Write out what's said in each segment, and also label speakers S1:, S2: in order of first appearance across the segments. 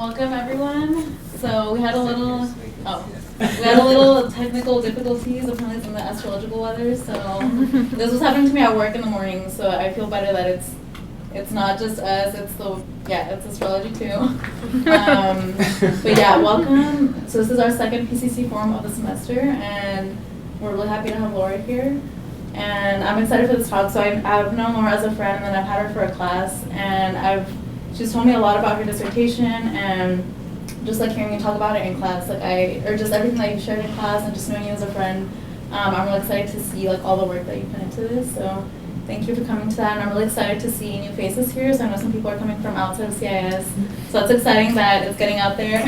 S1: Welcome everyone. So we had a little technical difficulties apparently from the astrological weather. So this was happening to me at work in the morning. So I feel better that it's not just us. It's astrology too. But yeah, welcome. So this is our second PCC forum of the semester, and we're really happy to have Laura here. And I'm excited for this talk. So I've known Laura as a friend, and then I've had her for a class, and she's told me a lot about her dissertation, and just like hearing you talk about it in class, or just everything that you've shared in class, and just knowing you as a friend, I'm really excited to see like all the work that you put into this. So thank you for coming to that, and I'm really excited to see new faces here. So I know some people are coming from outside of CIS, so it's exciting that it's getting out there.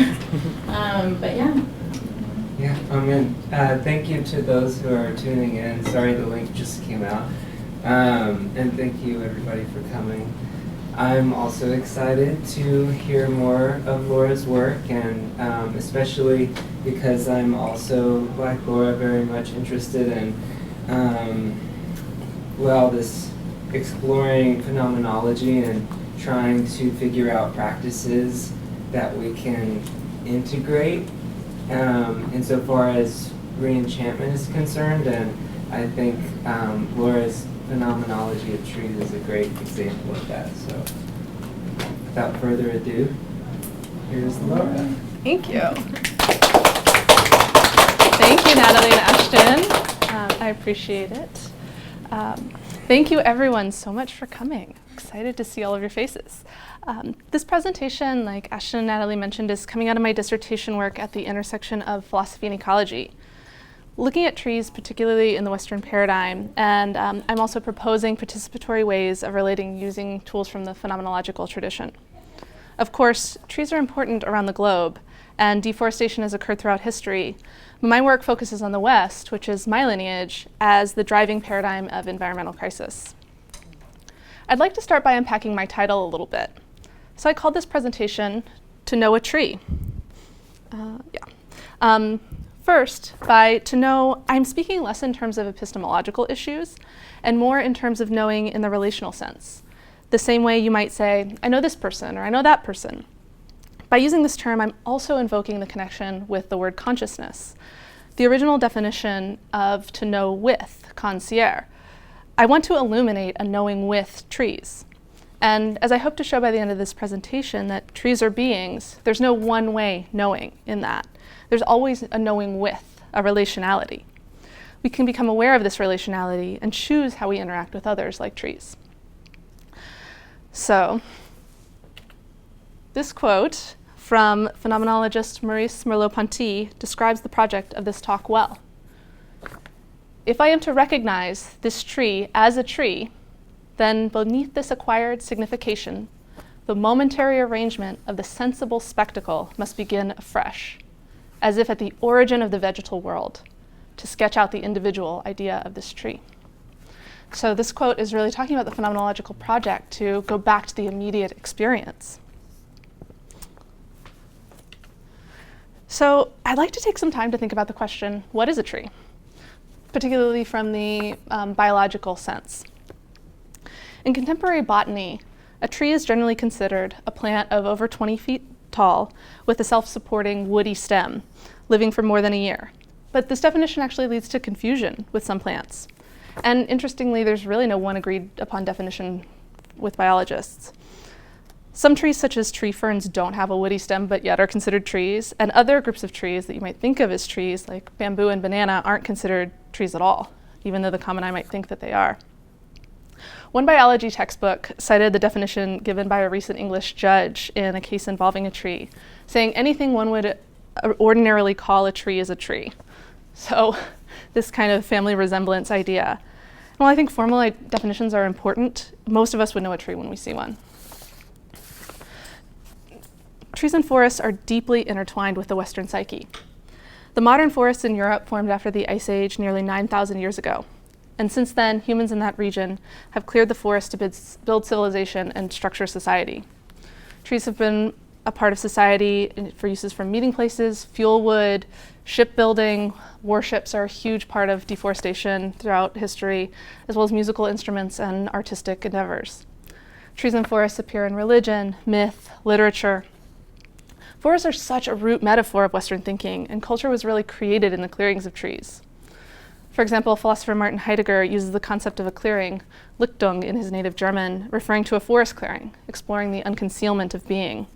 S1: But yeah.
S2: Yeah, thank you to those who are tuning in. Sorry the link just came out. And thank you everybody for coming. I'm also excited to hear more of Laura's work, and especially because I'm also, like Laura, very much interested in this exploring phenomenology and trying to figure out practices that we can integrate insofar as re-enchantment is concerned. And I think Laura's phenomenology of trees is a great example of that. So without further ado, here's Laura.
S3: Thank you. Thank you, Natalie and Ashton. I appreciate it. Thank you everyone so much for coming. Excited to see all of your faces. This presentation, like Ashton and Natalie mentioned, is coming out of my dissertation work at the intersection of philosophy and ecology, looking at trees, particularly in the Western paradigm, and I'm also proposing participatory ways of relating using tools from the phenomenological tradition. Of course, trees are important around the globe, and deforestation has occurred throughout history. My work focuses on the West, which is my lineage, as the driving paradigm of environmental crisis. I'd like to start by unpacking my title a little bit. So I called this presentation To Know a Tree. First, by to know, I'm speaking less in terms of epistemological issues and more in terms of knowing in the relational sense. The same way you might say, I know this person or I know that person. By using this term, I'm also invoking the connection with the word consciousness, the original definition of to know with, connaître. I want to illuminate a knowing with trees. And as I hope to show by the end of this presentation, that trees are beings, there's no one way knowing in that. There's always a knowing with, a relationality. We can become aware of this relationality and choose how we interact with others like trees. So, this quote from phenomenologist Maurice Merleau-Ponty describes the project of this talk well. If I am to recognize this tree as a tree, then beneath this acquired signification, the momentary arrangement of the sensible spectacle must begin afresh, as if at the origin of the vegetal world, to sketch out the individual idea of this tree. So this quote is really talking about the phenomenological project to go back to the immediate experience. So I'd like to take some time to think about the question, what is a tree? Particularly from the biological sense. In contemporary botany, a tree is generally considered a plant of over 20 feet tall with a self-supporting woody stem, living for more than a year. But this definition actually leads to confusion with some plants. And interestingly, there's really no one agreed upon definition with biologists. Some trees, such as tree ferns, don't have a woody stem, but yet are considered trees. And other groups of trees that you might think of as trees, like bamboo and banana, aren't considered trees at all, even though the common eye might think that they are. One biology textbook cited the definition given by a recent English judge in a case involving a tree, saying anything one would ordinarily call a tree is a tree. So this kind of family resemblance idea. While I think formal definitions are important, most of us would know a tree when we see one. Trees and forests are deeply intertwined with the Western psyche. The modern forests in Europe formed after the Ice Age nearly 9,000 years ago. And since then, humans in that region have cleared the forest to build civilization and structure society. Trees have been a part of society for uses from meeting places, fuel wood, shipbuilding. Warships are a huge part of deforestation throughout history, as well as musical instruments and artistic endeavors. Trees and forests appear in religion, myth, literature. Forests are such a root metaphor of Western thinking, and culture was really created in the clearings of trees. For example, philosopher Martin Heidegger uses the concept of a clearing, Lichtung in his native German, referring to a forest clearing, exploring the unconcealment of being.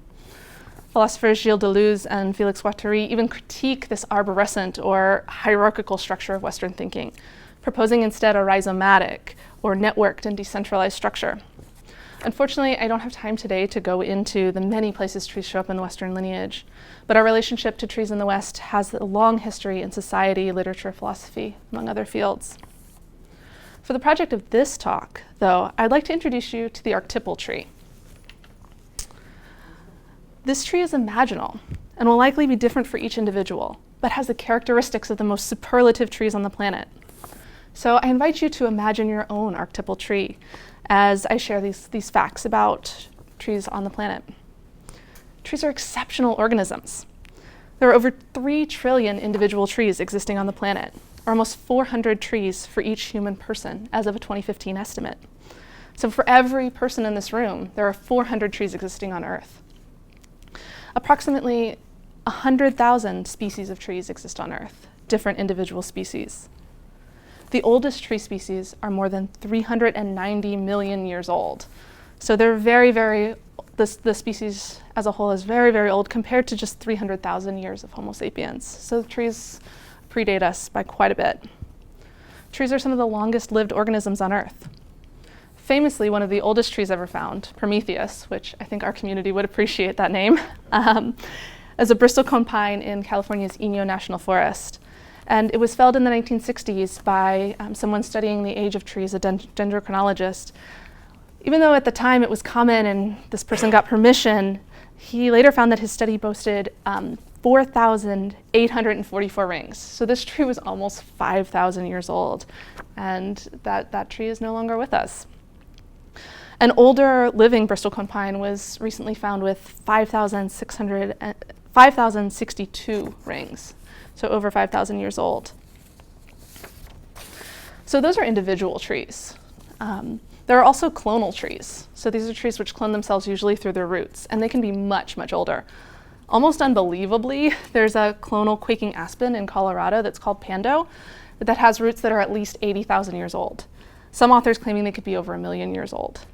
S3: Philosophers Gilles Deleuze and Félix Guattari even critique this arborescent or hierarchical structure of Western thinking, proposing instead a rhizomatic or networked and decentralized structure. Unfortunately, I don't have time today to go into the many places trees show up in the Western lineage, but our relationship to trees in the West has a long history in society, literature, philosophy, among other fields. For the project of this talk, though, I'd like to introduce you to the archetypal tree. This tree is imaginal and will likely be different for each individual, but has the characteristics of the most superlative trees on the planet. So I invite you to imagine your own archetypal tree as I share these facts about trees on the planet. Trees are exceptional organisms. There are over 3 trillion individual trees existing on the planet, or almost 400 trees for each human person as of a 2015 estimate. So for every person in this room, there are 400 trees existing on Earth. Approximately 100,000 species of trees exist on Earth, different individual species. The oldest tree species are more than 390 million years old. So they're the species as a whole is very, very old compared to just 300,000 years of Homo sapiens. So the trees predate us by quite a bit. Trees are some of the longest lived organisms on Earth. Famously, one of the oldest trees ever found, Prometheus, which I think our community would appreciate that name, is a bristlecone pine in California's Inyo National Forest. And it was felled in the 1960s by someone studying the age of trees, a dendrochronologist. Even though at the time it was common and this person got permission, he later found that his study boasted 4,844 rings. So this tree was almost 5,000 years old, and that tree is no longer with us. An older living bristlecone pine was recently found with 5,062 rings. So over 5,000 years old. So those are individual trees. There are also clonal trees. So these are trees which clone themselves usually through their roots, and they can be much, much older. Almost unbelievably, there's a clonal quaking aspen in Colorado that's called Pando that has roots that are at least 80,000 years old. Some authors claiming they could be over 1 million years old.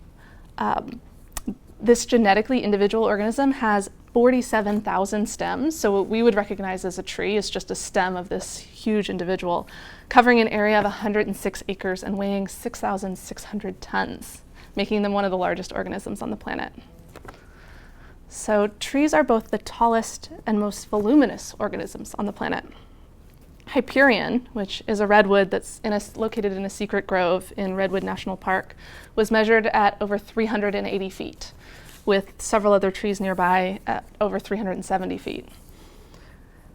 S3: This genetically individual organism has 47,000 stems, so what we would recognize as a tree is just a stem of this huge individual, covering an area of 106 acres and weighing 6,600 tons, making them one of the largest organisms on the planet. So trees are both the tallest and most voluminous organisms on the planet. Hyperion, which is a redwood that's located in a secret grove in Redwood National Park, was measured at over 380 feet, with several other trees nearby at over 370 feet.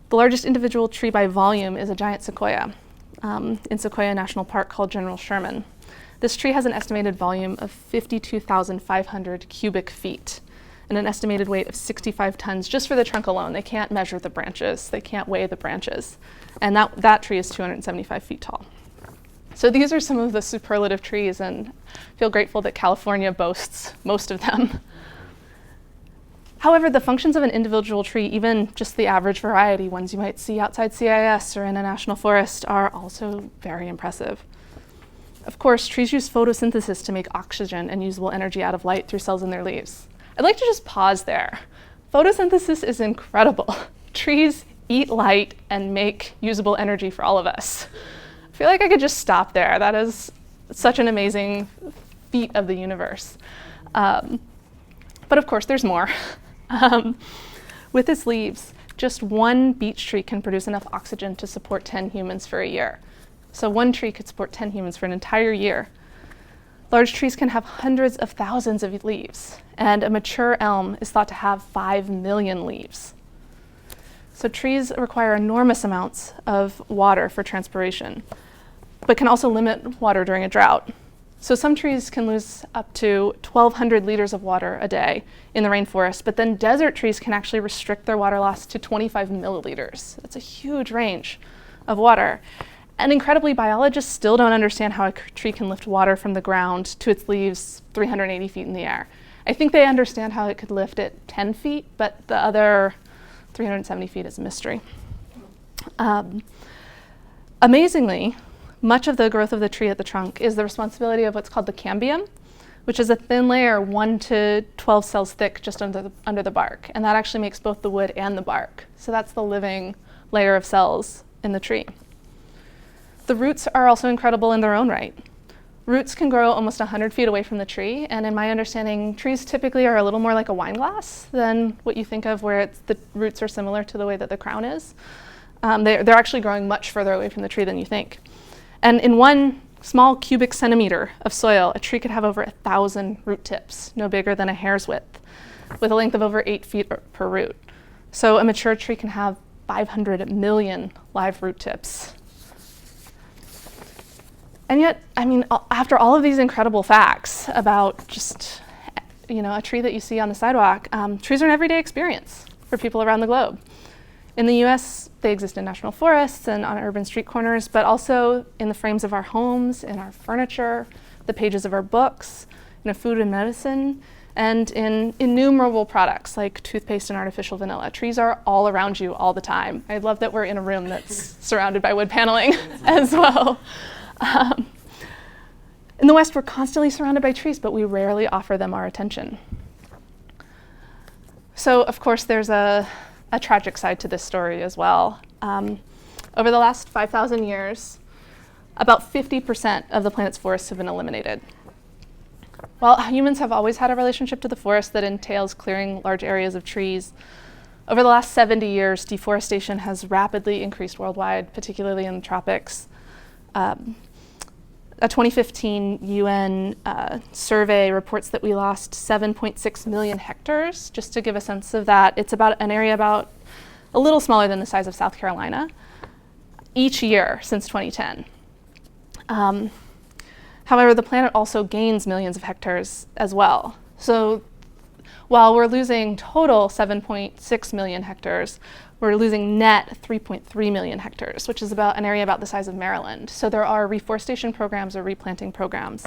S3: The largest individual tree by volume is a giant sequoia in Sequoia National Park called General Sherman. This tree has an estimated volume of 52,500 cubic feet and an estimated weight of 65 tons just for the trunk alone. They can't measure the branches, they can't weigh the branches. And that tree is 275 feet tall. So these are some of the superlative trees, and I feel grateful that California boasts most of them. However, the functions of an individual tree, even just the average variety, ones you might see outside CIS or in a national forest, are also very impressive. Of course, trees use photosynthesis to make oxygen and usable energy out of light through cells in their leaves. I'd like to just pause there. Photosynthesis is incredible. Trees eat light and make usable energy for all of us. I feel like I could just stop there. That is such an amazing feat of the universe. But of course, there's more. With its leaves, just one beech tree can produce enough oxygen to support 10 humans for a year. So one tree could support 10 humans for an entire year. Large trees can have hundreds of thousands of leaves, and a mature elm is thought to have 5 million leaves. So trees require enormous amounts of water for transpiration, but can also limit water during a drought. So some trees can lose up to 1,200 liters of water a day in the rainforest, but then desert trees can actually restrict their water loss to 25 milliliters. That's a huge range of water. And incredibly, biologists still don't understand how a tree can lift water from the ground to its leaves 380 feet in the air. I think they understand how it could lift it 10 feet, but the other 370 feet is a mystery. Amazingly, much of the growth of the tree at the trunk is the responsibility of what's called the cambium, which is a thin layer 1 to 12 cells thick just under the bark. And that actually makes both the wood and the bark. So that's the living layer of cells in the tree. The roots are also incredible in their own right. Roots can grow almost 100 feet away from the tree, and in my understanding, trees typically are a little more like a wine glass than what you think of where the roots are similar to the way that the crown is. They're actually growing much further away from the tree than you think. And in 1 small cubic centimeter of soil, a tree could have over 1,000 root tips, no bigger than a hair's width, with a length of over 8 feet per root. So a mature tree can have 500 million live root tips. And yet, I mean, after all of these incredible facts about just, a tree that you see on the sidewalk, trees are an everyday experience for people around the globe. In the US, they exist in national forests and on urban street corners, but also in the frames of our homes, in our furniture, the pages of our books, in food and medicine, and in innumerable products like toothpaste and artificial vanilla. Trees are all around you all the time. I love that we're in a room that's surrounded by wood paneling as well. In the West, we're constantly surrounded by trees, but we rarely offer them our attention. So, of course, there's a tragic side to this story as well. Over the last 5,000 years, about 50% of the planet's forests have been eliminated. While humans have always had a relationship to the forest that entails clearing large areas of trees, over the last 70 years, deforestation has rapidly increased worldwide, particularly in the tropics. A 2015 UN survey reports that we lost 7.6 million hectares. Just to give a sense of that, it's about an area about a little smaller than the size of South Carolina each year since 2010. However, the planet also gains millions of hectares as well. So while we're losing total 7.6 million hectares, we're losing net 3.3 million hectares, which is about an area about the size of Maryland. So there are reforestation programs or replanting programs,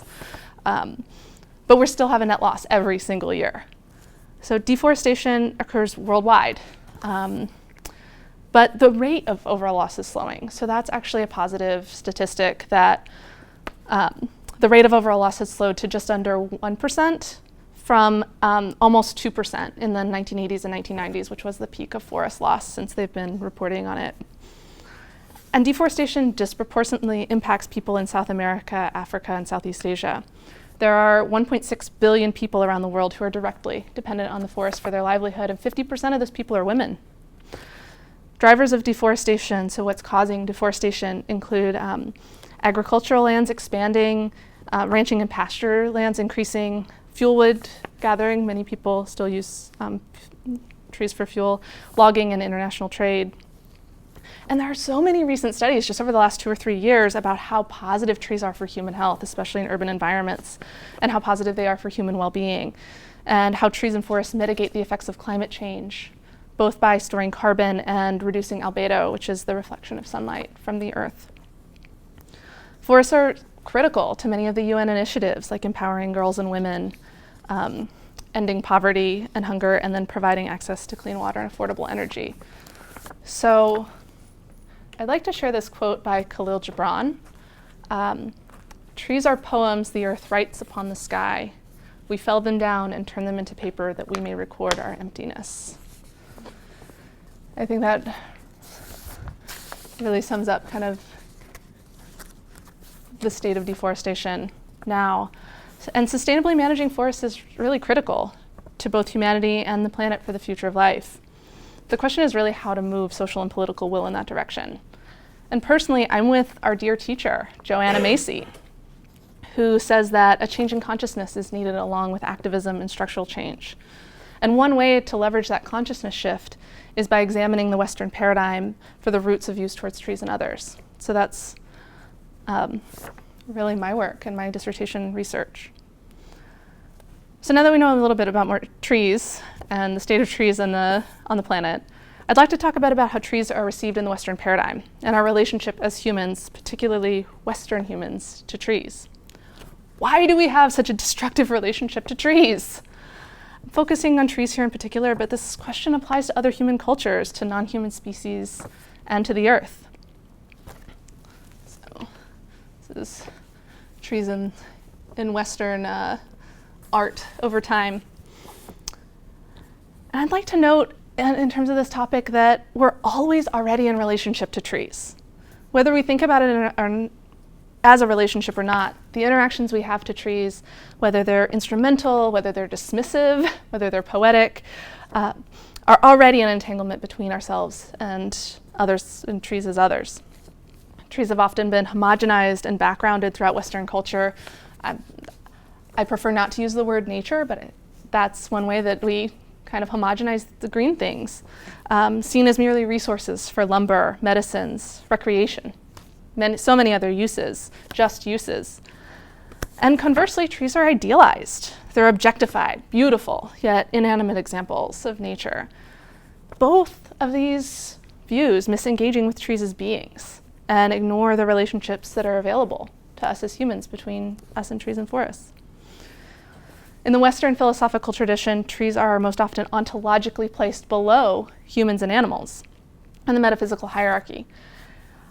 S3: but we still have a net loss every single year. So deforestation occurs worldwide, but the rate of overall loss is slowing. So that's actually a positive statistic that the rate of overall loss has slowed to just under 1%. From almost 2% in the 1980s and 1990s, which was the peak of forest loss since they've been reporting on it. And deforestation disproportionately impacts people in South America, Africa, and Southeast Asia. There are 1.6 billion people around the world who are directly dependent on the forest for their livelihood, and 50% of those people are women. Drivers of deforestation, so what's causing deforestation, include agricultural lands expanding, ranching and pasture lands increasing, fuel wood gathering, many people still use trees for fuel, logging and international trade. And there are so many recent studies just over the last 2 or 3 years about how positive trees are for human health, especially in urban environments, and how positive they are for human well-being, and how trees and forests mitigate the effects of climate change, both by storing carbon and reducing albedo, which is the reflection of sunlight from the earth. Forests are critical to many of the UN initiatives, like empowering girls and women, ending poverty and hunger, and then providing access to clean water and affordable energy. So I'd like to share this quote by Khalil Gibran. Trees are poems the earth writes upon the sky. We fell them down and turn them into paper that we may record our emptiness. I think that really sums up kind of the state of deforestation now. And sustainably managing forests is really critical to both humanity and the planet for the future of life. The question is really how to move social and political will in that direction. And personally, I'm with our dear teacher, Joanna Macy, who says that a change in consciousness is needed along with activism and structural change. And one way to leverage that consciousness shift is by examining the Western paradigm for the roots of use towards trees and others. So that's really my work and my dissertation research. So now that we know a little bit about more trees and the state of trees on the planet, I'd like to talk about how trees are received in the Western paradigm and our relationship as humans, particularly Western humans, to trees. Why do we have such a destructive relationship to trees? focusing on trees here in particular, but this question applies to other human cultures, to non-human species, and to the earth. So this is trees in Western art over time. And I'd like to note, in terms of this topic, that we're always already in relationship to trees. Whether we think about it as a relationship or not, the interactions we have to trees, whether they're instrumental, whether they're dismissive, whether they're poetic, are already an entanglement between ourselves and others, and trees as others. Trees have often been homogenized and backgrounded throughout Western culture. I prefer not to use the word nature, but that's one way that we kind of homogenize the green things, seen as merely resources for lumber, medicines, recreation, so many other uses, just uses. And conversely, trees are idealized. They're objectified, beautiful, yet inanimate examples of nature. Both of these views misengaging with trees as beings and ignore the relationships that are available to us as humans between us and trees and forests. In the Western philosophical tradition, trees are most often ontologically placed below humans and animals in the metaphysical hierarchy.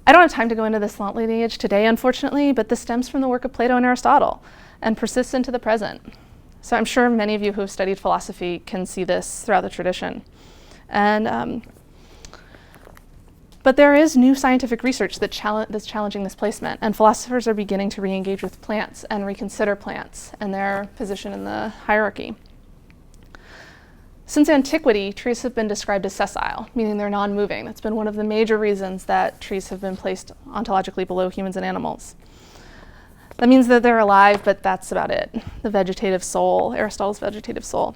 S3: I don't have time to go into this long lineage today, unfortunately, but this stems from the work of Plato and Aristotle and persists into the present. So I'm sure many of you who have studied philosophy can see this throughout the tradition. But there is new scientific research that's challenging this placement, and philosophers are beginning to re-engage with plants and reconsider plants and their position in the hierarchy. Since antiquity, trees have been described as sessile, meaning they're non-moving. That's been one of the major reasons that trees have been placed ontologically below humans and animals. That means that they're alive, but that's about it. The vegetative soul, Aristotle's vegetative soul.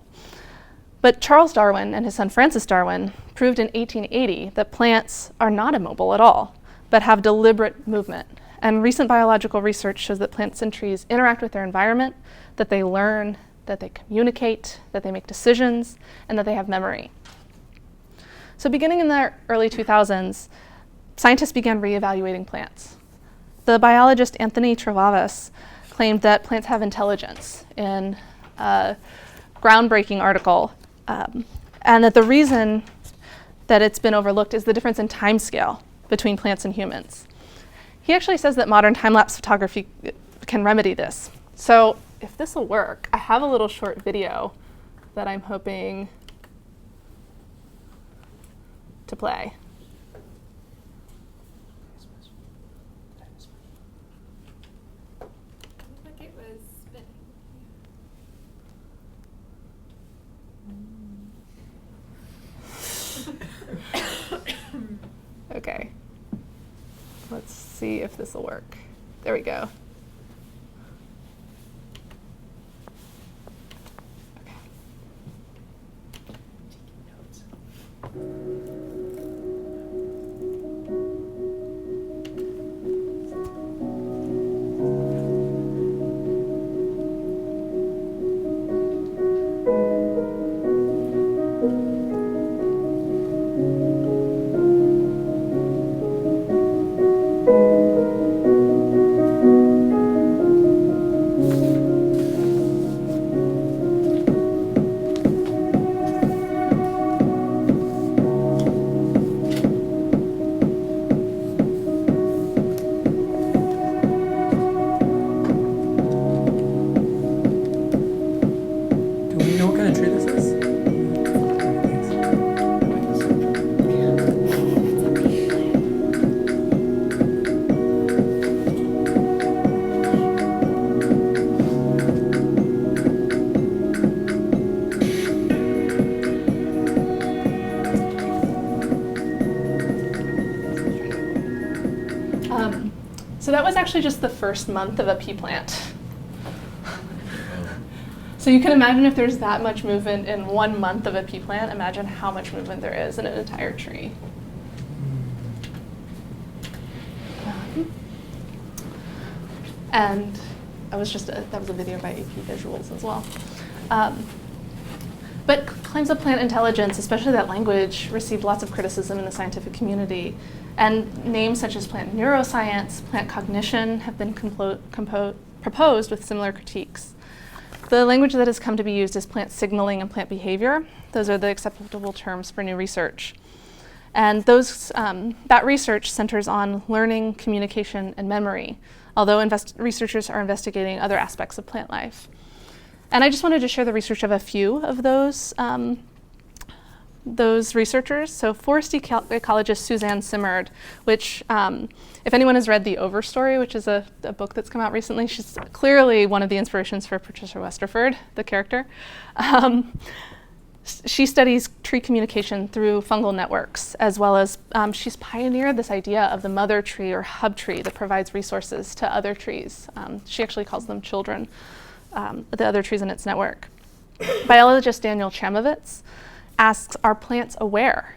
S3: But Charles Darwin and his son Francis Darwin proved in 1880 that plants are not immobile at all, but have deliberate movement. And recent biological research shows that plants and trees interact with their environment, that they learn, that they communicate, that they make decisions, and that they have memory. So beginning in the early 2000s, scientists began reevaluating plants. The biologist Anthony Trevavas claimed that plants have intelligence in a groundbreaking article, and that the reason that it's been overlooked is the difference in time scale between plants and humans. He actually says that modern time-lapse photography can remedy this. So if this will work, I have a little short video that I'm hoping to play.
S4: Like it was spinning.
S3: Okay. Let's see if this will work. There we go. So that was actually just the first month of a pea plant. So you can imagine if there's that much movement in 1 month of a pea plant, imagine how much movement there is in an entire tree. And that was a video by AP Visuals as well. But claims of plant intelligence, especially that language, received lots of criticism in the scientific community. And names such as plant neuroscience, plant cognition have been proposed with similar critiques. The language that has come to be used is plant signaling and plant behavior. Those are the acceptable terms for new research. And that research centers on learning, communication, and memory, although researchers are investigating other aspects of plant life. And I just wanted to share the research of a few of those researchers. So forest ecologist Suzanne Simard, which if anyone has read The Overstory, which is a book that's come out recently, she's clearly one of the inspirations for Patricia Westerford, the character. She studies tree communication through fungal networks, as well as she's pioneered this idea of the mother tree or hub tree that provides resources to other trees. She actually calls them children, the other trees in its network. Biologist Daniel Chamovitz asks, are plants aware?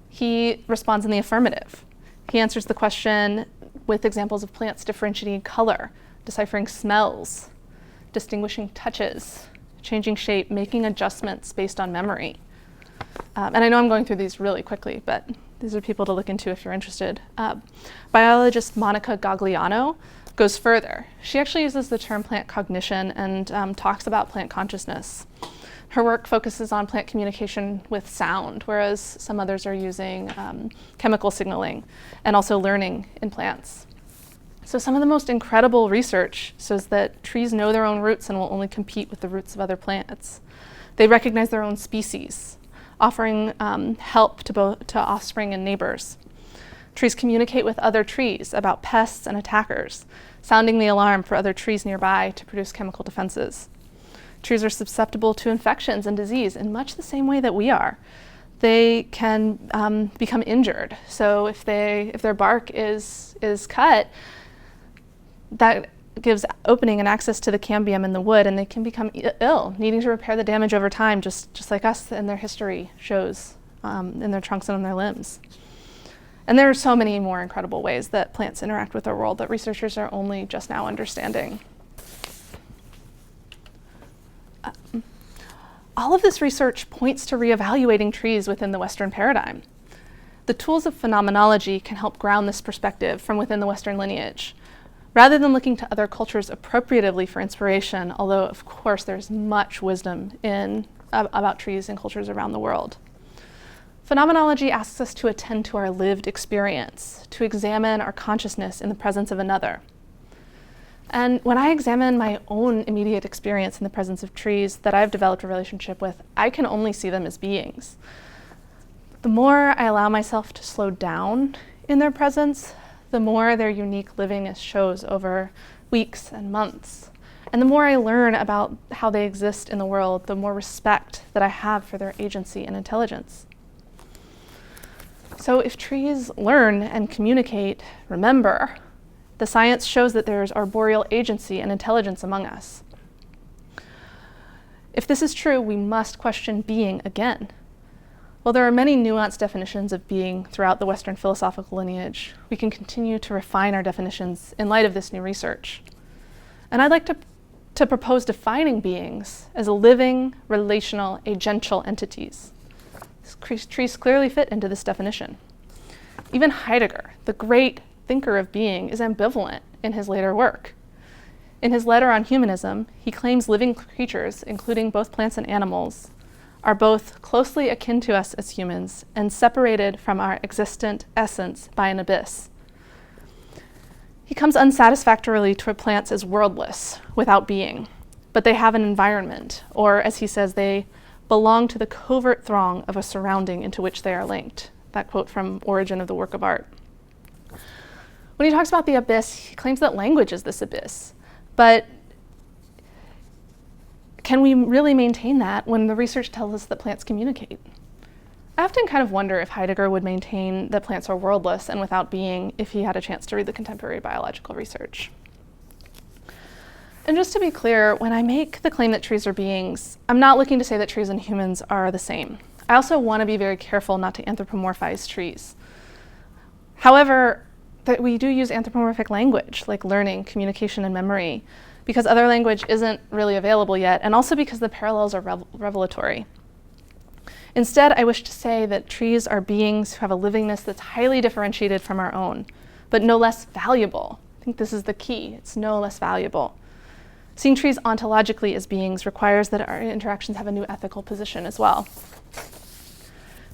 S3: He responds in the affirmative. He answers the question with examples of plants differentiating color, deciphering smells, distinguishing touches, changing shape, making adjustments based on memory. And I know I'm going through these really quickly, but these are people to look into if you're interested. Biologist Monica Gagliano goes further. She actually uses the term plant cognition and talks about plant consciousness. Her work focuses on plant communication with sound, whereas some others are using chemical signaling and also learning in plants. So some of the most incredible research shows that trees know their own roots and will only compete with the roots of other plants. They recognize their own species, offering help to offspring and neighbors. Trees communicate with other trees about pests and attackers, sounding the alarm for other trees nearby to produce chemical defenses. Trees are susceptible to infections and disease in much the same way that we are. They can become injured. So if their bark is cut, that gives opening and access to the cambium in the wood, and they can become ill, needing to repair the damage over time, just like us, and their history shows in their trunks and on their limbs. And there are so many more incredible ways that plants interact with our world that researchers are only just now understanding. All of this research points to reevaluating trees within the Western paradigm. The tools of phenomenology can help ground this perspective from within the Western lineage, rather than looking to other cultures appropriatively for inspiration, although of course there's much wisdom about trees in cultures around the world. Phenomenology asks us to attend to our lived experience, to examine our consciousness in the presence of another. And when I examine my own immediate experience in the presence of trees that I've developed a relationship with, I can only see them as beings. The more I allow myself to slow down in their presence, the more their unique livingness shows over weeks and months. And the more I learn about how they exist in the world, the more respect that I have for their agency and intelligence. So if trees learn and communicate, remember, the science shows that there's arboreal agency and intelligence among us. If this is true, we must question being again. While there are many nuanced definitions of being throughout the Western philosophical lineage, we can continue to refine our definitions in light of this new research. And I'd like to propose defining beings as living, relational, agential entities. Trees clearly fit into this definition. Even Heidegger, the great thinker of being, is ambivalent in his later work. In his letter on humanism, he claims living creatures, including both plants and animals, are both closely akin to us as humans and separated from our existent essence by an abyss. He comes unsatisfactorily to plants as worldless, without being, but they have an environment, or as he says, they belong to the covert throng of a surrounding into which they are linked. That quote from Origin of the Work of Art. When he talks about the abyss, he claims that language is this abyss, but can we really maintain that when the research tells us that plants communicate? I often kind of wonder if Heidegger would maintain that plants are worldless and without being if he had a chance to read the contemporary biological research. And just to be clear, when I make the claim that trees are beings, I'm not looking to say that trees and humans are the same. I also want to be very careful not to anthropomorphize trees. However, that we do use anthropomorphic language, like learning, communication, and memory, because other language isn't really available yet, and also because the parallels are revelatory. Instead, I wish to say that trees are beings who have a livingness that's highly differentiated from our own, but no less valuable. I think this is the key. It's no less valuable. Seeing trees ontologically as beings requires that our interactions have a new ethical position as well.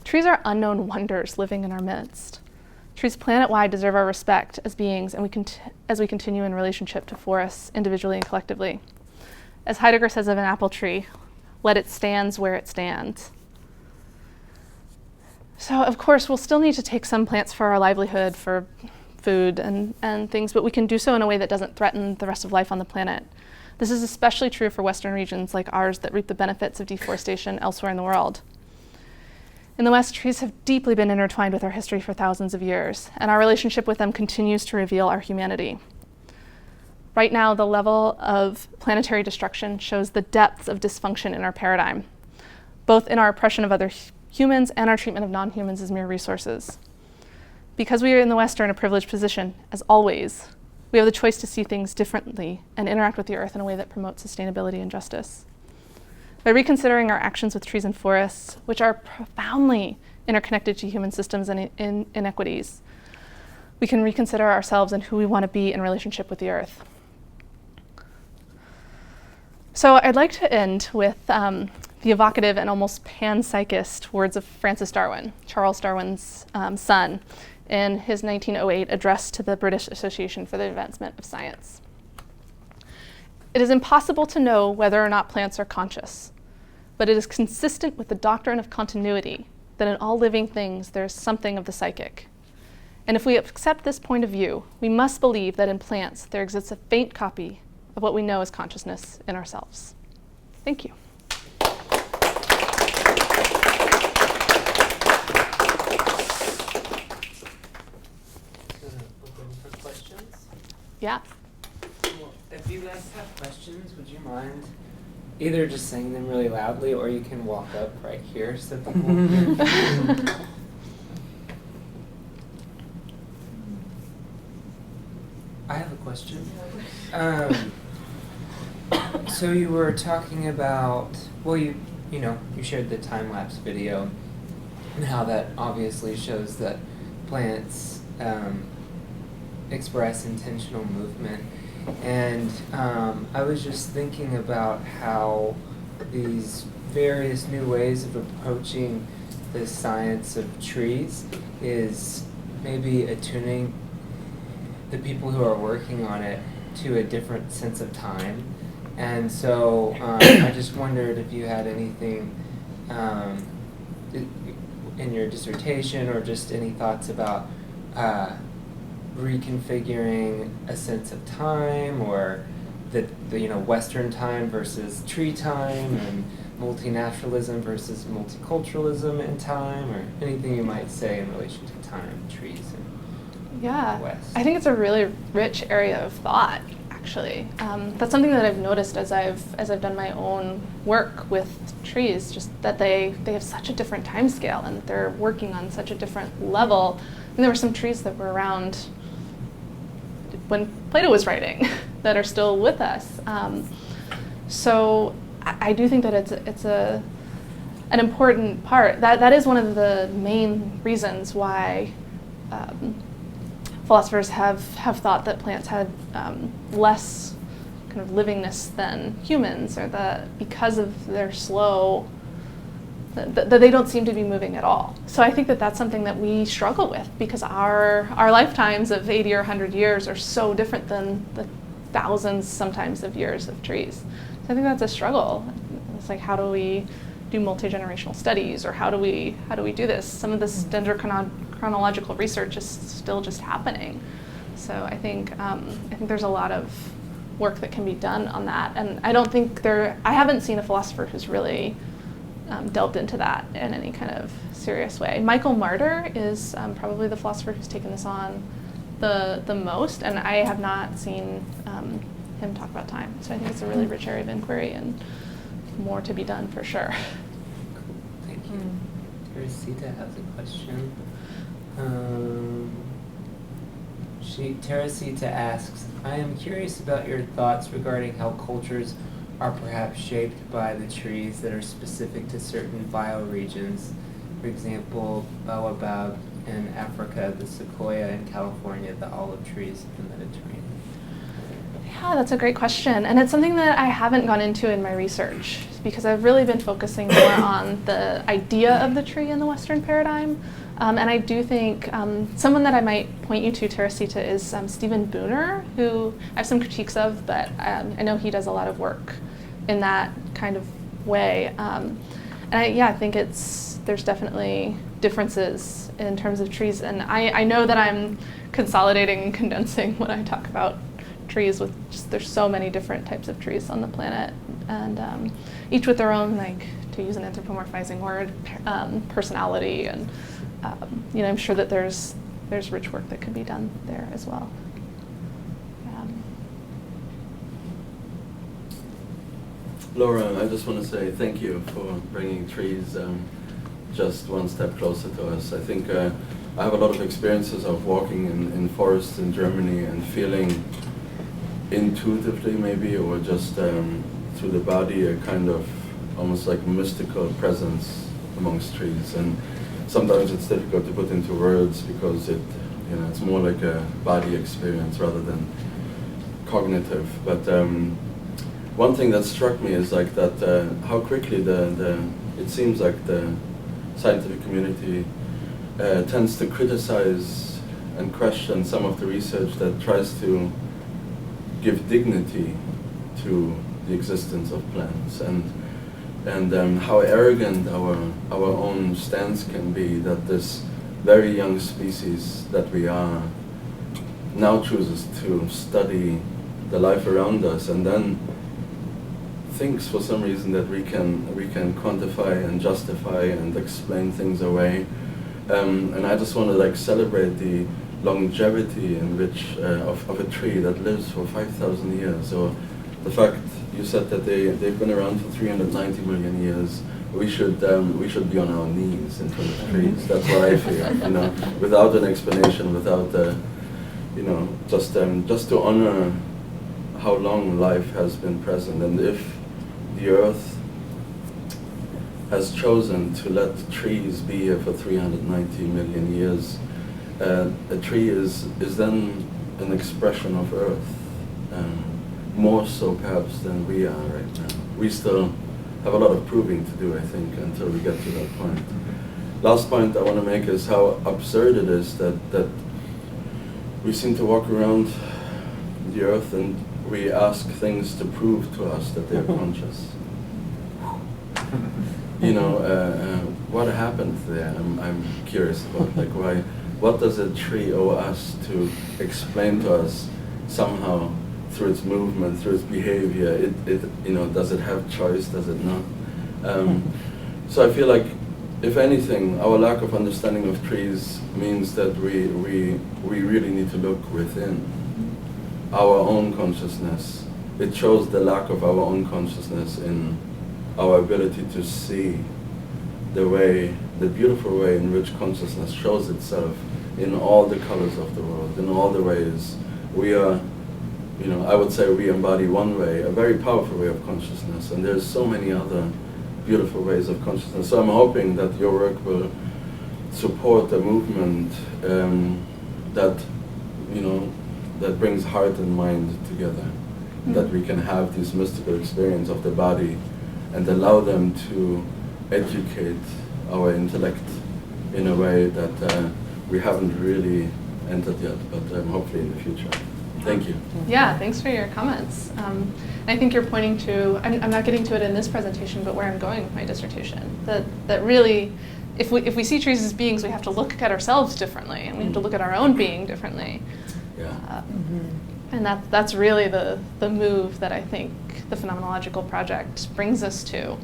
S3: Trees are unknown wonders living in our midst. Trees planet-wide deserve our respect as beings, and as we continue in relationship to forests individually and collectively. As Heidegger says of an apple tree, let it stand where it stands. So of course, we'll still need to take some plants for our livelihood, for food and things, but we can do so in a way that doesn't threaten the rest of life on the planet. This is especially true for Western regions like ours that reap the benefits of deforestation elsewhere in the world. In the West, trees have deeply been intertwined with our history for thousands of years, and our relationship with them continues to reveal our humanity. Right now, the level of planetary destruction shows the depths of dysfunction in our paradigm, both in our oppression of other humans and our treatment of non-humans as mere resources. Because we are in the West are in a privileged position, as always, we have the choice to see things differently and interact with the earth in a way that promotes sustainability and justice. By reconsidering our actions with trees and forests, which are profoundly interconnected to human systems and inequities, we can reconsider ourselves and who we want to be in relationship with the earth. So I'd like to end with the evocative and almost panpsychist words of Francis Darwin, Charles Darwin's son, in his 1908 address to the British Association for the Advancement of Science. It is impossible to know whether or not plants are conscious, but it is consistent with the doctrine of continuity that in all living things there is something of the psychic. And if we accept this point of view, we must believe that in plants there exists a faint copy of what we know as consciousness in ourselves. Thank you.
S2: Open for questions?
S3: Yeah.
S2: Well, if you guys have questions, would you mind either just saying them really loudly, or you can walk up right here so people hear. I have a question. So you were talking about, well, you shared the time-lapse video and how that obviously shows that plants express intentional movement. And I was just thinking about how these various new ways of approaching the science of trees is maybe attuning the people who are working on it to a different sense of time. And so I just wondered if you had anything in your dissertation or just any thoughts about reconfiguring a sense of time, or the Western time versus tree time, and multinaturalism versus multiculturalism in time, or anything you might say in relation to time, trees, and
S3: Yeah,
S2: West.
S3: I think it's a really rich area of thought, actually. That's something that I've noticed as I've done my own work with trees, just that they have such a different time scale and they're working on such a different level. And there were some trees that were around when Plato was writing that are still with us. So I do think that it's an important part. That is one of the main reasons why philosophers have thought that plants had less kind of livingness than humans, or that because of their slow, that they don't seem to be moving at all. So I think that that's something that we struggle with, because our lifetimes of 80 or 100 years are so different than the thousands sometimes of years of trees. So I think that's a struggle. It's like, how do we do multi-generational studies, or how do we do this? Some of this dendrochronological research is still just happening. So I think there's a lot of work that can be done on that, and I haven't seen a philosopher who's really delved into that in any kind of serious way. Michael Martyr is probably the philosopher who's taken this on the most, and I have not seen him talk about time. So I think it's a really rich area of inquiry and more to be done for sure.
S2: Cool. Thank you. Teresita has a question. Teresita asks, I am curious about your thoughts regarding how cultures are perhaps shaped by the trees that are specific to certain bioregions. For example, baobab in Africa, the sequoia in California, the olive trees in the Mediterranean.
S3: Yeah, that's a great question. And it's something that I haven't gone into in my research because I've really been focusing more on the idea of the tree in the Western paradigm. And I do think someone that I might point you to, Teresita, is Stephen Booner, who I have some critiques of, but I know he does a lot of work in that kind of way. And I think there's definitely differences in terms of trees. And I know that I'm consolidating and condensing when I talk about trees with just, there's so many different types of trees on the planet, and each with their own, like, to use an anthropomorphizing word, personality, and I'm sure that there's rich work that could be done there as well.
S5: Laura, I just want to say thank you for bringing trees just one step closer to us. I think I have a lot of experiences of walking in forests in Germany and feeling intuitively maybe, or just through the body, a kind of almost like mystical presence amongst trees. And sometimes it's difficult to put into words because it's more like a body experience rather than cognitive. But one thing that struck me is like that how quickly it seems like the scientific community tends to criticize and question some of the research that tries to give dignity to the existence of plants, and how arrogant our own stance can be, that this very young species that we are now chooses to study the life around us, and then thinks for some reason that we can quantify and justify and explain things away. And I just want to celebrate the longevity in which of a tree that lives for 5,000 years, or the fact you said that they've been around for 390 million years. We should be on our knees in front of trees. That's what I feel. Without an explanation, without just to honor how long life has been present, and if the Earth has chosen to let trees be here for 390 million years. A tree is then an expression of Earth, more so perhaps than we are right now. We still have a lot of proving to do, I think, until we get to that point. Last point I want to make is how absurd it is that we seem to walk around the Earth and we ask things to prove to us that they're conscious. What happened there? I'm curious about, why. What does a tree owe us to explain to us somehow through its movement, through its behavior? Does it have choice? Does it not? So I feel like, if anything, our lack of understanding of trees means that we really need to look within our own consciousness. It shows the lack of our own consciousness in our ability to see the beautiful way in which consciousness shows itself in all the colors of the world, in all the ways. We are, I would say we embody one way, a very powerful way of consciousness, and there's so many other beautiful ways of consciousness. So I'm hoping that your work will support a movement that brings heart and mind together, that we can have this mystical experience of the body and allow them to educate our intellect in a way that we haven't really entered yet, but hopefully in the future. Thank you.
S3: Yeah, thanks for your comments. I think you're pointing to, I'm not getting to it in this presentation, but where I'm going with my dissertation, that really, if we see trees as beings, we have to look at ourselves differently, and we have to look at our own being differently.
S5: Yeah.
S3: And that's really the move that I think the Phenomenological Project brings us to.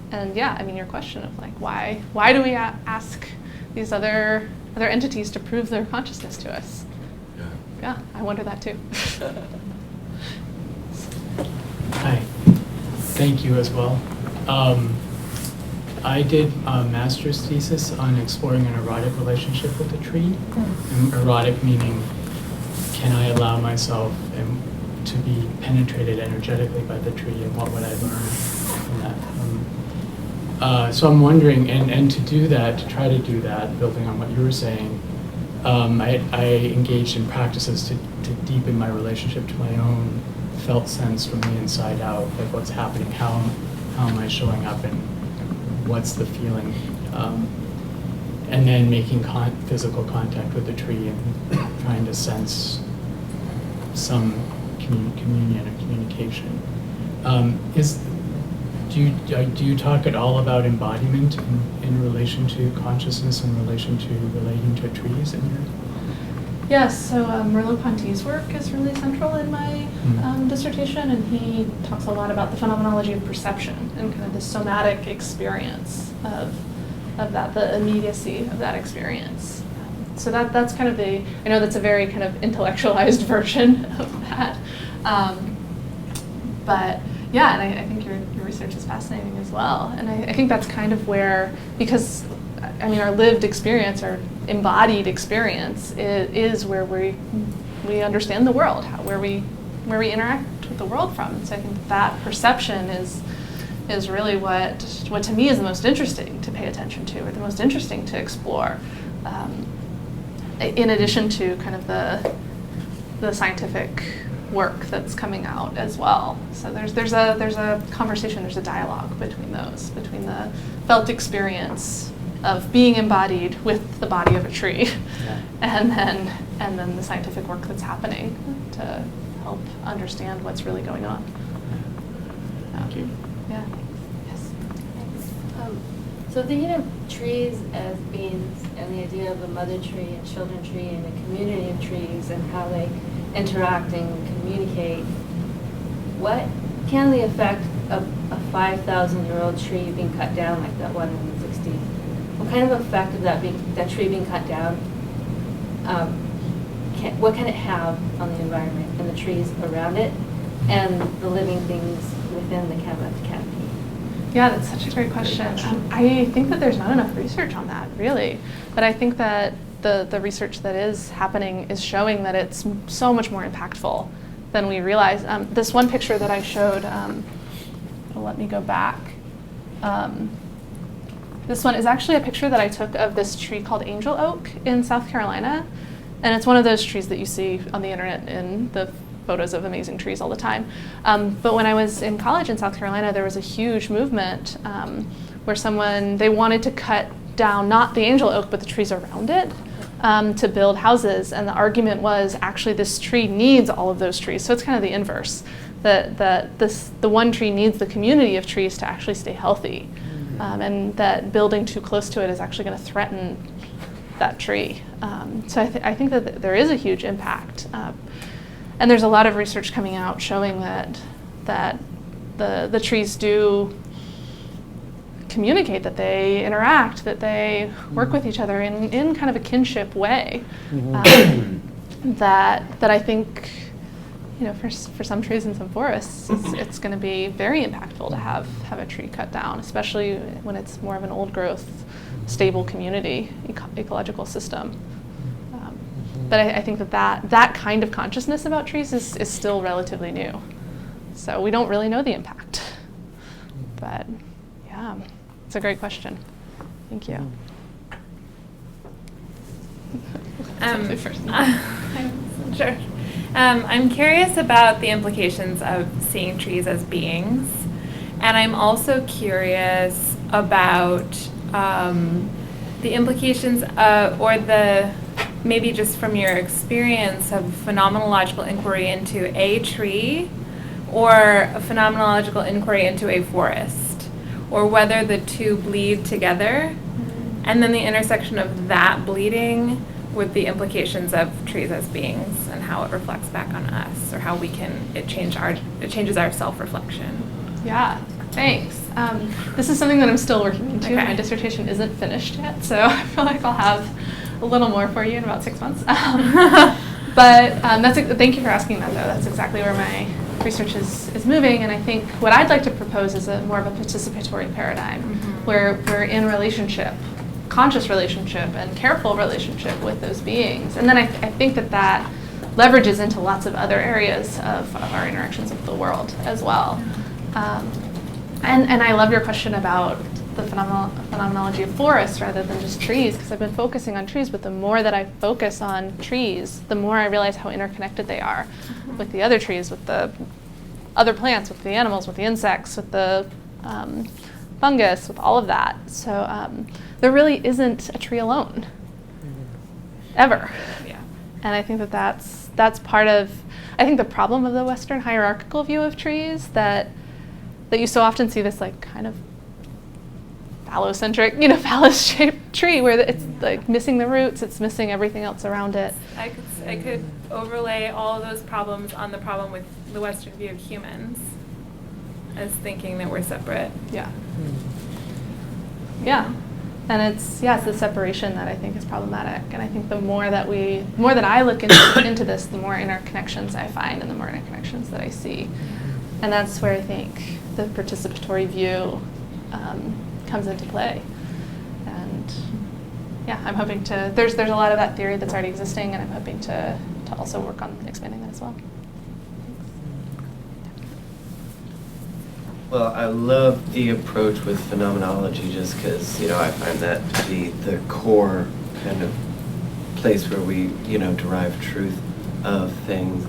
S3: And yeah, your question of why do we ask these other entities to prove their consciousness to us? Yeah, I wonder that too.
S6: Hi, thank you as well. I did a master's thesis on exploring an erotic relationship with a tree. And erotic meaning, can I allow myself to be penetrated energetically by the tree, and what would I learn from that? So I'm wondering, and to try to do that, building on what you were saying, I engaged in practices to deepen my relationship to my own felt sense from the inside out, like what's happening, how am I showing up, and what's the feeling, and then making physical contact with the tree and trying to sense some communion and communication. Do you talk at all about embodiment in relation to consciousness, in relation to relating to trees in your?
S3: Yes, so Merleau-Ponty's work is really central in my dissertation, and he talks a lot about the phenomenology of perception and kind of the somatic experience of that, the immediacy of that experience. So that's kind of I know that's a very kind of intellectualized version of that. But yeah, and I think your research is fascinating as well. And I think that's kind of where, because I mean, our lived experience, our embodied experience is where we understand the world, where we interact with the world from. And so I think that perception is really what to me is the most interesting to pay attention to, or the most interesting to explore, in addition to kind of the scientific work that's coming out as well. So there's a conversation, there's a dialogue between those, between the felt experience of being embodied with the body of a tree,
S6: Yeah.
S3: and then the scientific work that's happening to help understand what's really going on.
S6: Thank you.
S3: Yeah. Yes.
S7: So thinking of trees as beings and the idea of a mother tree, a children tree, and a community of trees and how they interact and communicate, what can the effect of a 5,000-year-old tree being cut down like that one in the 60s? What kind of effect of that tree being cut down, what can it have on the environment and the trees around it and the living things within the canopy?
S3: Yeah, that's such a great question. I think that there's not enough research on that, really. But I think that the research that is happening is showing that it's so much more impactful than we realize. This one picture that I showed, let me go back. This one is actually a picture that I took of this tree called angel oak in South Carolina. And it's one of those trees that you see on the internet in the photos of amazing trees all the time. But when I was in college in South Carolina, there was a huge movement where they wanted to cut down not the angel oak, but the trees around it to build houses. And the argument was actually this tree needs all of those trees. So it's kind of the inverse, that the one tree needs the community of trees to actually stay healthy. And that building too close to it is actually going to threaten that tree. So I think that there is a huge impact. And there's a lot of research coming out showing that the trees do communicate, that they interact, that they work with each other in kind of a kinship way. That I think, for some trees in some forests, it's going to be very impactful to have a tree cut down, especially when it's more of an old growth, stable community, ecological system. But I think that kind of consciousness about trees is still relatively new. So we don't really know the impact. But yeah, it's a great question. Thank you.
S4: Sure. I'm curious about the implications of seeing trees as beings. And I'm also curious about the implications maybe just from your experience of phenomenological inquiry into a tree or a phenomenological inquiry into a forest, or whether the two bleed together, and then the intersection of that bleeding with the implications of trees as beings and how it reflects back on us, or how it changes our self-reflection.
S3: Yeah, thanks. This is something that I'm still working into.
S4: Okay.
S3: My dissertation isn't finished yet, so I feel like I'll have a little more for you in about 6 months. But thank you for asking that, though. That's exactly where my research is moving, and I think what I'd like to propose is more of a participatory paradigm, where we're in relationship, conscious relationship and careful relationship with those beings. And then I think that leverages into lots of other areas of our interactions with the world as well. And I love your question about the phenomenology of forests rather than just trees, because I've been focusing on trees, but the more that I focus on trees, the more I realize how interconnected they are with the other trees, with the other plants, with the animals, with the insects, with the fungus, with all of that. So there really isn't a tree alone, ever.
S4: Yeah.
S3: And I think that that's part of, I think, the problem of the Western hierarchical view of trees, that you so often see this like kind of phallocentric, phallus-shaped tree where it's like missing the roots, it's missing everything else around it.
S4: I could overlay all of those problems on the problem with the Western view of humans as thinking that we're separate.
S3: Yeah. Yeah. And it's the separation that I think is problematic. And I think the more that I look into this, the more interconnections I find and the more interconnections that I see. And that's where I think the participatory view comes into play. And yeah, I'm hoping to, there's a lot of that theory that's already existing, and I'm hoping to also work on expanding that as well.
S8: Well, I love the approach with phenomenology just because, I find that to be the core kind of place where we, derive truth of things.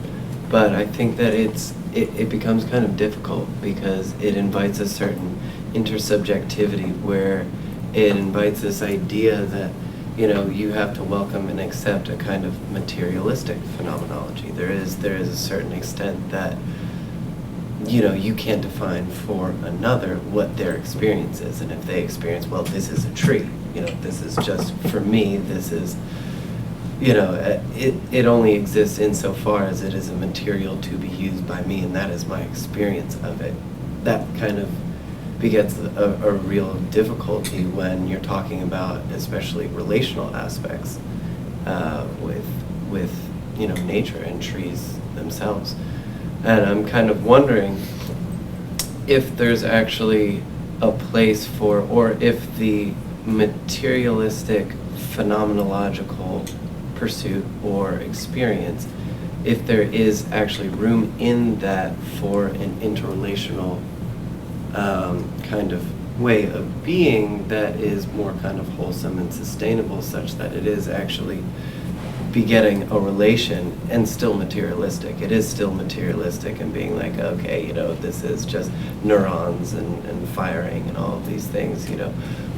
S8: But I think that it becomes kind of difficult because it invites a certain intersubjectivity where it invites this idea that, you have to welcome and accept a kind of materialistic phenomenology. There is a certain extent that you can't define for another what their experience is. And if they experience, well, this is a tree, this is just for me, this is, it only exists insofar as it is a material to be used by me, and that is my experience of it. That kind of begets a real difficulty when you're talking about especially relational aspects with nature and trees themselves. And I'm kind of wondering if there's actually a place for, or if the materialistic phenomenological pursuit or experience, if there is actually room in that for an interrelational kind of way of being that is more kind of wholesome and sustainable, such that it is actually begetting a relation and still materialistic. It is still materialistic and being like, okay, this is just neurons and firing and all of these things,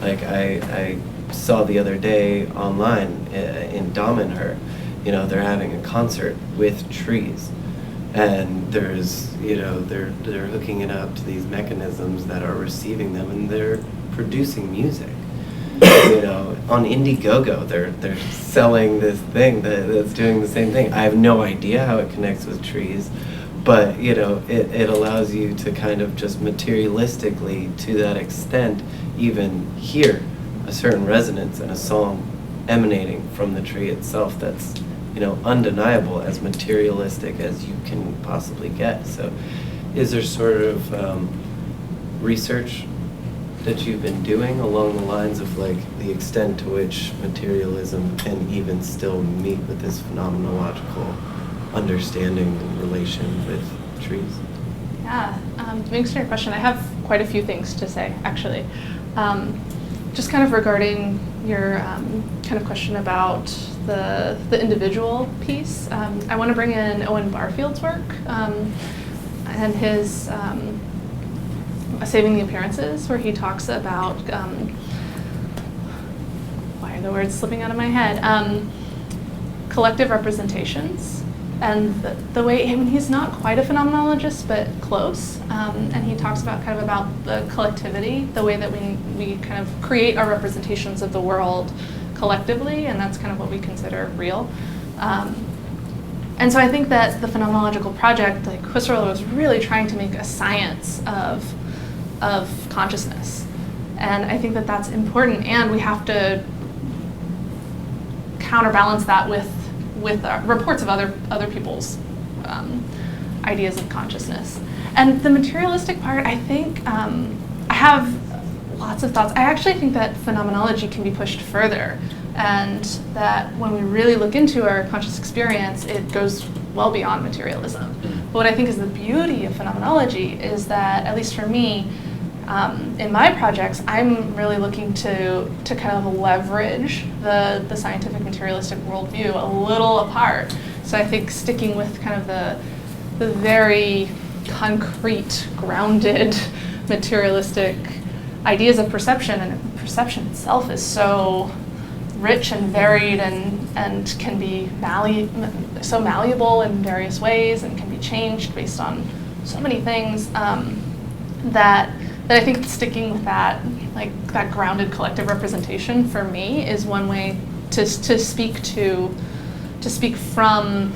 S8: Like I saw the other day online in Damanhur, they're having a concert with trees. And there's, they're hooking it up to these mechanisms that are receiving them, and they're producing music. On Indiegogo, they're selling this thing that's doing the same thing. I have no idea how it connects with trees, but it allows you to kind of just materialistically, to that extent, even hear a certain resonance in a song emanating from the tree itself that's undeniable, as materialistic as you can possibly get. So is there sort of research that you've been doing along the lines of like the extent to which materialism can even still meet with this phenomenological understanding and relation with trees?
S3: Yeah, to answer your question, I have quite a few things to say, actually. Just kind of regarding your kind of question about the individual piece, I want to bring in Owen Barfield's work and his Saving the Appearances, where he talks about, why are the words slipping out of my head, collective representations. And the way, he's not quite a phenomenologist, but close. And he talks about kind of about the collectivity, the way that we kind of create our representations of the world collectively, and that's kind of what we consider real. And so I think that the phenomenological project, like Husserl, was really trying to make a science of consciousness. And I think that that's important, and we have to counterbalance that with reports of other people's ideas of consciousness. And the materialistic part, I think, I have lots of thoughts. I actually think that phenomenology can be pushed further, and that when we really look into our conscious experience, it goes well beyond materialism. But what I think is the beauty of phenomenology is that, at least for me, in my projects, I'm really looking to kind of leverage the scientific materialistic worldview a little apart. So I think sticking with kind of the very concrete, grounded, materialistic ideas of perception, and perception itself is so rich and varied and can be so malleable in various ways and can be changed based on so many things, that I think sticking with that, like that grounded collective representation for me is one way to speak from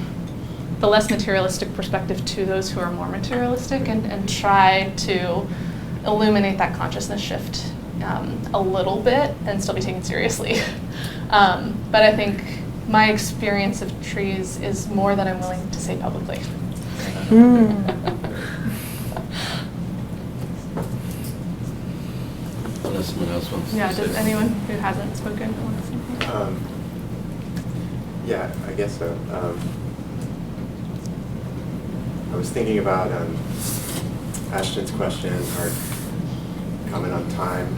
S3: the less materialistic perspective to those who are more materialistic, and try to illuminate that consciousness shift a little bit and still be taken seriously. But I think my experience of trees is more than I'm willing to say publicly.
S5: Unless someone else wants to
S3: Yeah,
S5: say
S3: does anyone who hasn't spoken want to say anything?
S9: Yeah, I guess so. I was thinking about Ashton's question, or comment on time,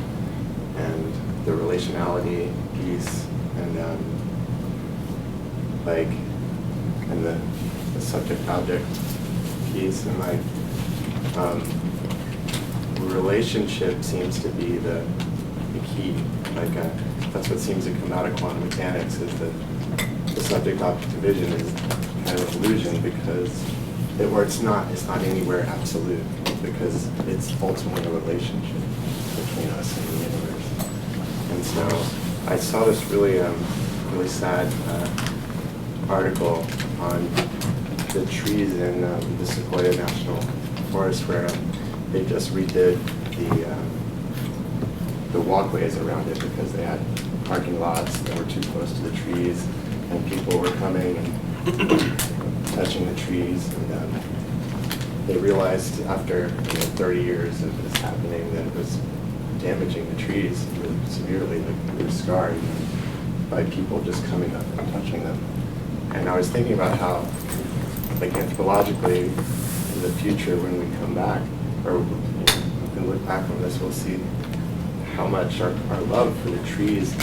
S9: and the relationality piece, and and the subject-object piece, and relationship seems to be the key. That's what seems to come out of quantum mechanics, is that the subject-object division is kind of an illusion, because it's not anywhere absolute, because it's ultimately a relationship between us and the universe. And so I saw this really sad article on the trees in the Sequoia National Forest, where they just redid the walkways around it because they had parking lots that were too close to the trees, and people were coming and touching the trees, and they realized after 30 years of this happening that it was damaging the trees really severely. Like, they were scarred by people just coming up and touching them. And I was thinking about how, like, anthropologically, in the future, when we come back, or we can look back on this, we'll see how much our love for the trees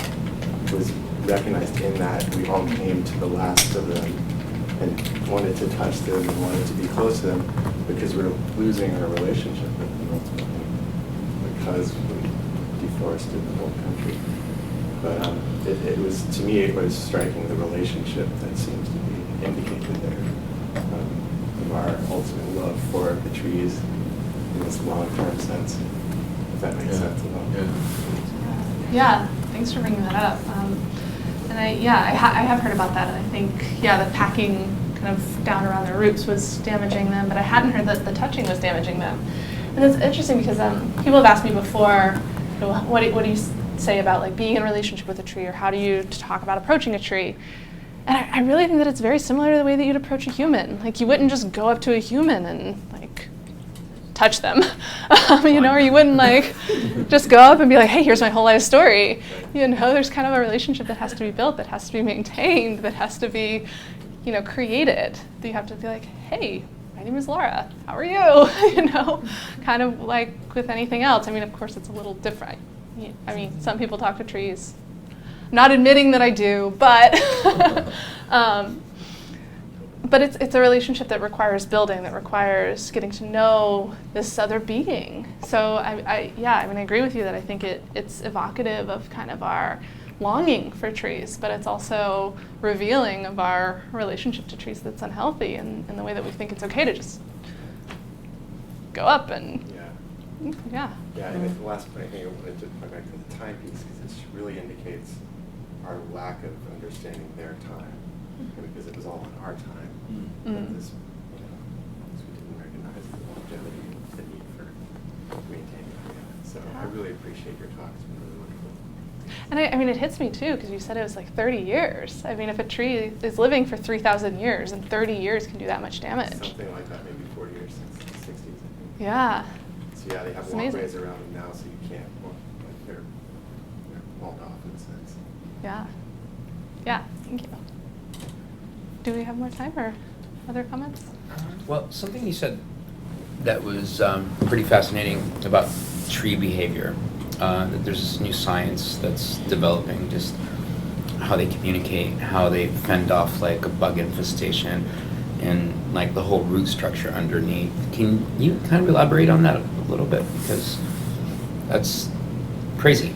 S9: was recognized in that we all came to the last of them and wanted to touch them and wanted to be close to them, because we're losing our relationship with them ultimately, because we deforested the whole country. But it was, to me, it was striking the relationship that seems to be indicated there, of our ultimate love for the trees in this long-term sense, if that makes sense at all.
S3: Yeah, thanks for bringing that up. And I have heard about that, and I think, the packing kind of down around their roots was damaging them, but I hadn't heard that the touching was damaging them. And it's interesting because people have asked me before, what do you say about like being in a relationship with a tree, or how do you talk about approaching a tree? And I really think that it's very similar to the way that you'd approach a human. Like, you wouldn't just go up to a human and like touch them, or you wouldn't like just go up and be like, hey, here's my whole life story. There's kind of a relationship that has to be built, that has to be maintained, that has to be, created. That you have to be like, hey, my name is Laura, how are you? Kind of like with anything else. I mean, of course, it's a little different. Some people talk to trees. Not admitting that I do, but but it's a relationship that requires building, that requires getting to know this other being. So I agree with you that I think it's evocative of kind of our longing for trees, but it's also revealing of our relationship to trees that's unhealthy, and the way that we think it's okay to just go up and
S9: Yeah, and the last point I think I wanted to point back to the time piece, because it really indicates our lack of understanding their time, because it was all in our time. And this, because we didn't recognize the longevity, the need for maintaining it. So I really appreciate your talk. It's been really wonderful.
S3: And it hits me too, because you said it was like 30 years. I mean, if a tree is living for 3,000 years, and 30 years can do that much damage.
S9: Something like that, maybe 40 years since the 60s, I think.
S3: Yeah.
S9: So they have
S3: It's
S9: walkways
S3: amazing.
S9: around them now, so you can't walk, like they're walled off in a sense.
S3: Yeah, thank you. Do we have more time, or other comments?
S10: Well, something you said that was pretty fascinating about tree behavior, that there's this new science that's developing, just how they communicate, how they fend off like a bug infestation. and like the whole root structure underneath. Can you kind of elaborate on that a little bit, because that's crazy.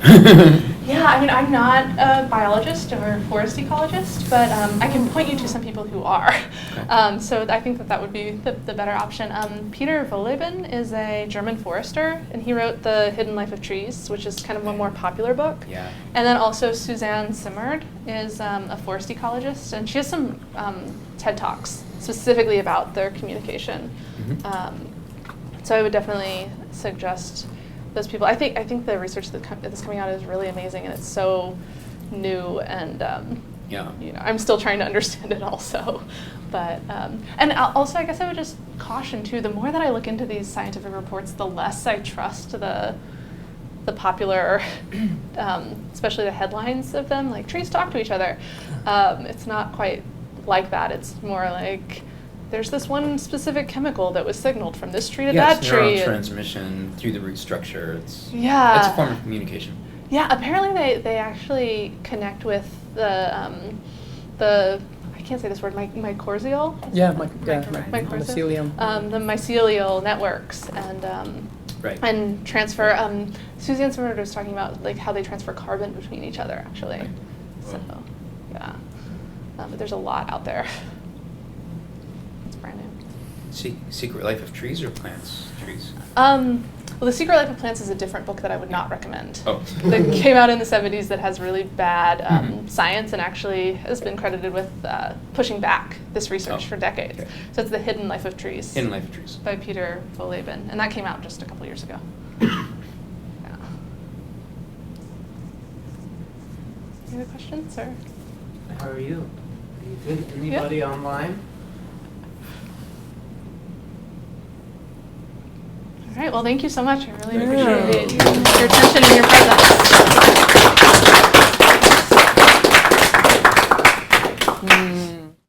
S3: Yeah, I mean, I'm not a biologist or forest ecologist, but I can point you to some people who are.
S10: Okay.
S3: So I think that would be the better option. Peter Wohlleben is a German forester, and he wrote The Hidden Life of Trees, which is kind of a more popular book.
S10: Yeah.
S3: And then also Suzanne Simard is a forest ecologist, and she has some TED Talks specifically about their communication. So I would definitely suggest those people. I think the research that's coming out is really amazing, and it's so new, and
S10: Yeah.
S3: you know, I'm still trying to understand it also. But and also, I guess I would just caution too. The more that I look into these scientific reports, the less I trust the popular, especially the headlines of them, like trees talk to each other. It's not quite like that. It's more like there's this one specific chemical that was signaled from this tree to that tree.
S10: Yes, transmission through the root structure. It's
S3: Yeah.
S10: a form of communication.
S3: Yeah, apparently they actually connect with the I can't say this word, mycorrhizal?
S11: Yeah,
S3: Mycorrhizal?
S11: mycelium.
S3: The mycelial networks and
S10: Right.
S3: and transfer. Suzanne Simard was talking about like how they transfer carbon between each other actually.
S10: Right.
S3: So yeah, but there's a lot out there. It's brand new.
S10: Secret Life of Trees or Plants? Trees.
S3: Well, The Secret Life of Plants is a different book that I would not recommend.
S10: Oh.
S3: That came out in the 70s that has really bad
S10: Mhm.
S3: science and actually has been credited with pushing back this research
S10: Oh,
S3: for decades.
S10: okay.
S3: So it's The Hidden Life of Trees
S10: Hidden Life of Trees.
S3: by Peter Wohlleben, and that came out just a couple years ago. Yeah. Any other questions, or?
S2: How are you? Are you good? Anybody online?
S3: All right, well, thank you so much. I really
S10: Thank you.
S3: appreciate your attention and your presence.